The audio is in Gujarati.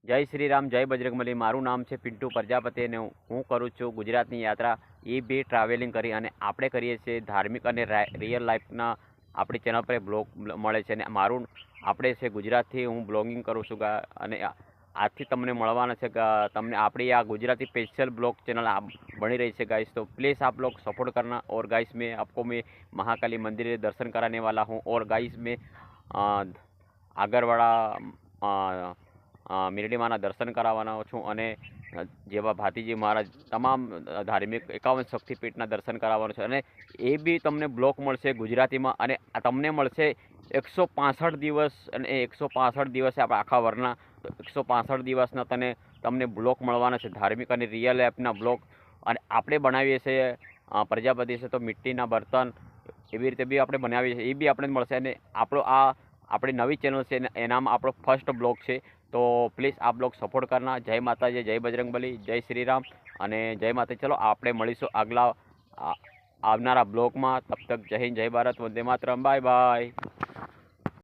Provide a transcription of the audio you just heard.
જય શ્રી રામ, જય બજરંગબલી। મારું નામ છે પિન્ટુ પ્રજાપતિ અને હું કરું છું ગુજરાતની યાત્રા એ બી ટ્રાવેલિંગ કરી, અને આપણે કરીએ છીએ ધાર્મિક અને રિયલ લાઈફના આપણી ચેનલ પર બ્લોગ મળે છે। અને મારું આપણે છે ગુજરાતથી હું બ્લોગિંગ કરું છું અને આજથી તમને મળવાના છે કે તમને આપણી આ ગુજરાતી સ્पेशल ब्लॉग चैनल बनी रही है गाइस। तो प्लीज़ आप लोग सपोर्ट करना। और गाइस मैं महाकाली मंदिर दर्शन कराने वाला हूँ। और गाइस मैं आगरवाड़ा મીરડી માના દર્શન કરાવવાનો છું, અને જેવા ભાતીજી મહારાજ તમામ ધાર્મિક 51 શક્તિપીઠના દર્શન કરાવવાનું છે। અને એ બી તમને બ્લોક મળશે ગુજરાતીમાં, અને તમને મળશે 165 દિવસ। અને એ 165 દિવસે આપણે આખા વરના 165 દિવસના તમને બ્લોક મળવાના છે, ધાર્મિક અને રિયલ લાઈફના બ્લોક। અને આપણે બનાવીએ છીએ પ્રજાપતિ છે તો મિટ્ટીના બર્તન એવી રીતે બી આપણે બનાવીએ છીએ, એ બી આપણે મળશે। અને આપણો આ આપણી નવી ચેનલ છે, એનામાં આપણો ફર્સ્ટ બ્લોગ છે। तो प्लीज़ आप लोग सपोर्ट करना। जय माता जी, जय बजरंगबली, जय श्री राम અને જય માતા। ચલો આપણે મળીશું આગલા આવનારા બ્લોગમાં। તબ તક જય હિન્દ, જય ભારત, વંદે માતરમ, બાય બાય।